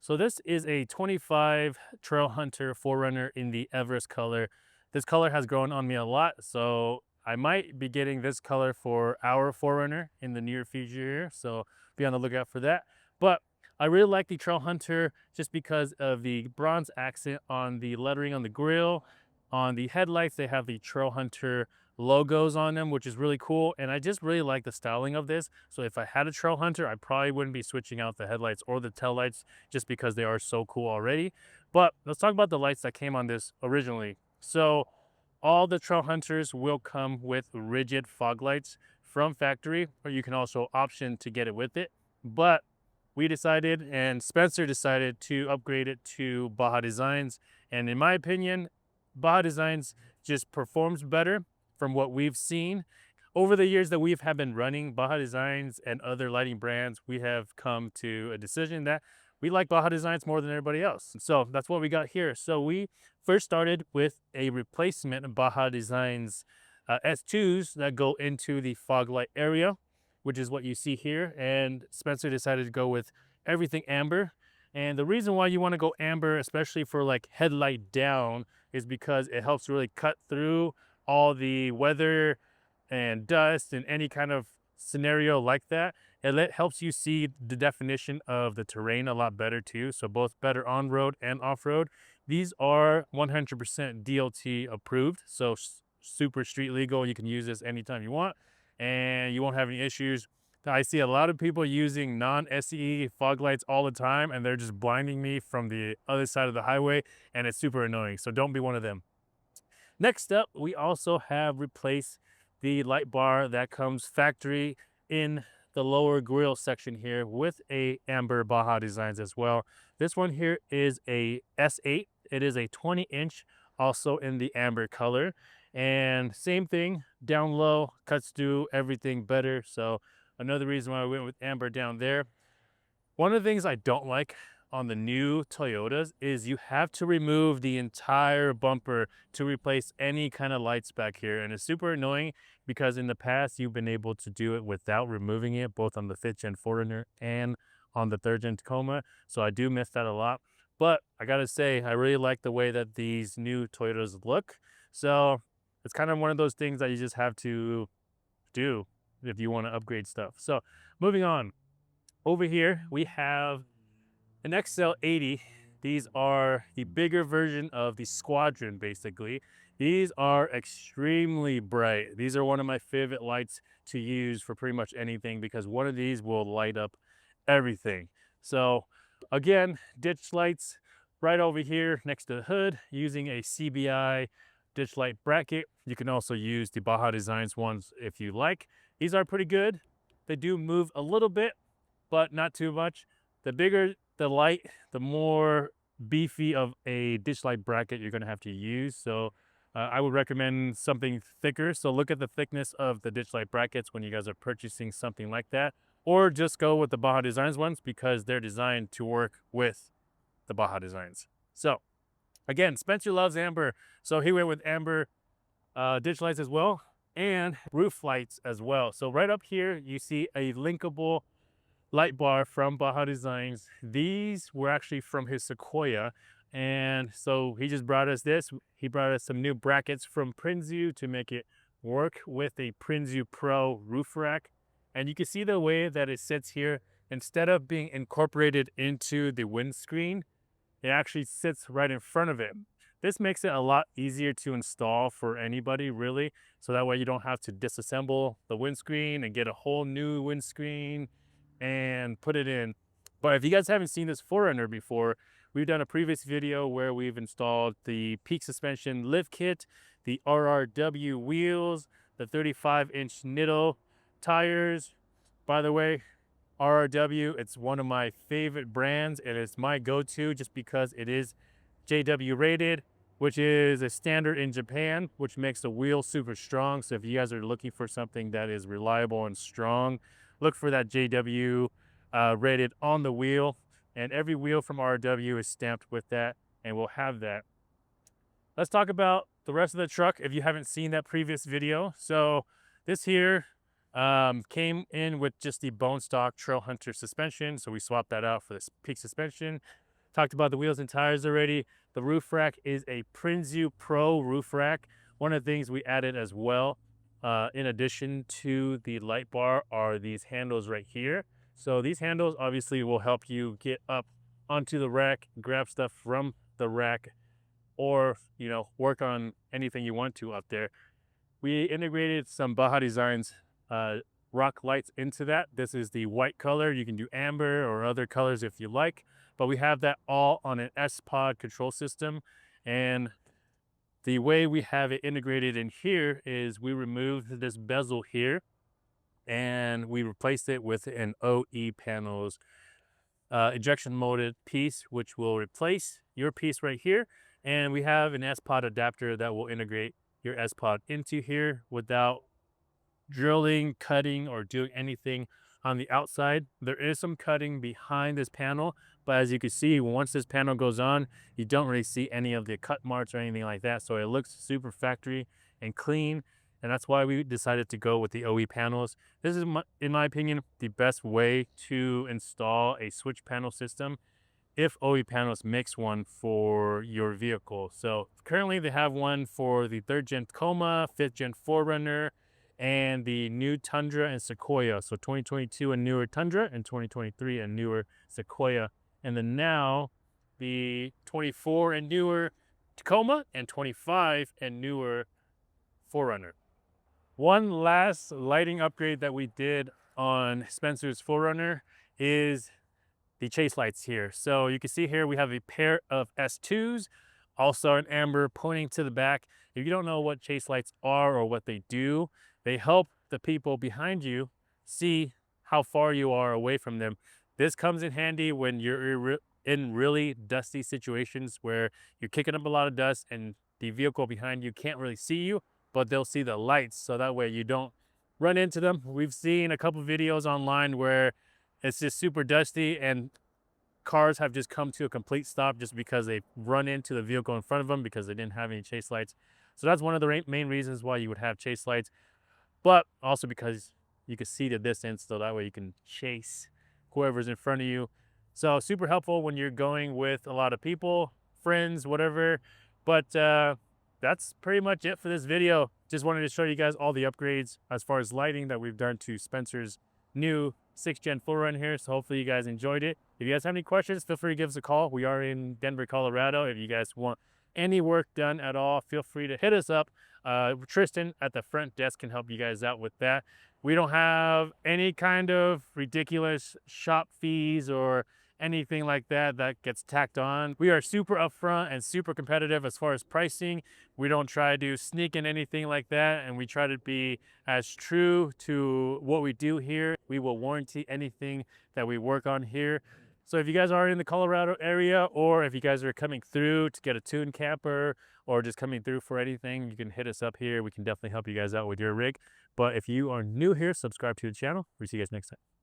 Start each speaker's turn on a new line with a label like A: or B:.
A: So this is a 25 Trailhunter 4Runner in the Everest color. This color has grown on me a lot, so I might be getting this color for our 4Runner in the near future here, so be on the lookout for that. But I really like the Trailhunter just because of the bronze accent on the lettering on the grille. On the headlights, they have the Trailhunter logos on them, which is really cool. And I just really like the styling of this. So if I had a Trailhunter, I probably wouldn't be switching out the headlights or the tail lights just because they are so cool already. But let's talk about the lights that came on this originally. So all the Trailhunters will come with rigid fog lights from factory, or you can also option to get it with it. But we decided, and Spencer decided, to upgrade it to Baja Designs. And in my opinion, Baja Designs just performs better from what we've seen. Over the years that we've been running Baja Designs and other lighting brands, we have come to a decision that we like Baja Designs more than everybody else. So that's what we got here. So we first started with a replacement Baja Designs S2s that go into the fog light area, which is what you see here. And Spencer decided to go with everything amber. And the reason why you want to go amber, especially for like headlight down, is because it helps really cut through all the weather and dust and any kind of scenario like that. It helps you see the definition of the terrain a lot better too. So both better on-road and off-road. These are 100% DLT approved. So super street legal. You can use this anytime you want and you won't have any issues. I see a lot of people using non-SE fog lights all the time and they're just blinding me from the other side of the highway and it's super annoying. So don't be one of them. Next up, we also have replaced the light bar that comes factory in the lower grille section here with a amber Baja Designs as well. This one here is a S8. It is a 20-inch, also in the amber color. And same thing, down low, cuts through everything better. So another reason why I went with amber down there. One of the things I don't like on the new Toyotas is you have to remove the entire bumper to replace any kind of lights back here. And it's super annoying because in the past you've been able to do it without removing it, both on the 5th gen 4Runner and on the 3rd gen Tacoma. So I do miss that a lot. But I gotta say, I really like the way that these new Toyotas look. So it's kind of one of those things that you just have to do if you want to upgrade stuff. So moving on. Over here, we have an XL80. These are the bigger version of the Squadron, basically. These are extremely bright. These are one of my favorite lights to use for pretty much anything because one of these will light up everything. So again, ditch lights right over here next to the hood using a CBI ditch light bracket. You can also use the Baja Designs ones if you like. These are pretty good. They do move a little bit, but not too much. The bigger the light, the more beefy of a ditch light bracket you're going to have to use. So I would recommend something thicker. So look at the thickness of the ditch light brackets when you guys are purchasing something like that, or just go with the Baja Designs ones because they're designed to work with the Baja Designs. So again, Spencer loves amber, so he went with amber ditch lights as well and roof lights as well. So right up here, you see a linkable light bar from Baja Designs. These were actually from his Sequoia. And so he just brought us this. He brought us some new brackets from Prinsu to make it work with a Prinsu Pro roof rack. And you can see the way that it sits here. Instead of being incorporated into the windscreen, it actually sits right in front of it. This makes it a lot easier to install for anybody, really. So that way you don't have to disassemble the windscreen and get a whole new windscreen and put it in. But if you guys haven't seen this 4Runner before, we've done a previous video where we've installed the peak suspension lift kit, the RRW wheels, the 35-inch Nitto tires. By the way, RRW, it's one of my favorite brands and it's my go-to just because it is JW rated, which is a standard in Japan, which makes the wheel super strong. So if you guys are looking for something that is reliable and strong, look for that JW rated on the wheel. And every wheel from RW is stamped with that, and we'll have that. Let's talk about the rest of the truck if you haven't seen that previous video. So this here came in with just the bone stock Trailhunter suspension. So we swapped that out for this peak suspension. Talked about the wheels and tires already. The roof rack is a Prinsu Pro roof rack. One of the things we added as well, in addition to the light bar, are these handles right here. So these handles obviously will help you get up onto the rack, grab stuff from the rack, or work on anything you want to up there. We integrated some Baja Designs rock lights into that. This is the white color. You can do amber or other colors if you like, but we have that all on an S-Pod control system. And the way we have it integrated in here is we removed this bezel here and we replaced it with an OE panels injection molded piece, which will replace your piece right here. And we have an S-Pod adapter that will integrate your S-Pod into here without drilling, cutting, or doing anything on the outside. There is some cutting behind this panel, but as you can see, once this panel goes on, you don't really see any of the cut marks or anything like that. So it looks super factory and clean. And that's why we decided to go with the OE panels. This is, in my opinion, the best way to install a switch panel system if OE panels makes one for your vehicle. So currently they have one for the 3rd gen Tacoma, 5th gen 4Runner, and the new Tundra and Sequoia. So 2022 and newer Tundra, and 2023 and newer Sequoia. And then now the 24 and newer Tacoma, and 25 and newer 4Runner. One last lighting upgrade that we did on Spencer's 4Runner is the chase lights here. So you can see here we have a pair of S2s, also an amber pointing to the back. If you don't know what chase lights are or what they do, they help the people behind you see how far you are away from them. This comes in handy when you're in really dusty situations where you're kicking up a lot of dust and the vehicle behind you can't really see you, but they'll see the lights, so that way you don't run into them. We've seen a couple videos online where it's just super dusty and cars have just come to a complete stop just because they run into the vehicle in front of them because they didn't have any chase lights. So that's one of the main reasons why you would have chase lights, but also because you can see the distance, so that way you can chase whoever's in front of you. So super helpful when you're going with a lot of people, friends, whatever. But that's pretty much it for this video. Just wanted to show you guys all the upgrades as far as lighting that we've done to Spencer's new 6th gen 4Runner here. So hopefully you guys enjoyed it. If you guys have any questions, feel free to give us a call. We are in Denver, Colorado. If you guys want any work done at all, feel free to hit us up. Tristan at the front desk can help you guys out with that. We don't have any kind of ridiculous shop fees or anything like that that gets tacked on. We are super upfront and super competitive as far as pricing. We don't try to sneak in anything like that, and we try to be as true to what we do here. We will warranty anything that we work on here. So if you guys are in the Colorado area, or if you guys are coming through to get a tune camper or just coming through for anything, you can hit us up here. We can definitely help you guys out with your rig. But if you are new here, subscribe to the channel. We'll see you guys next time.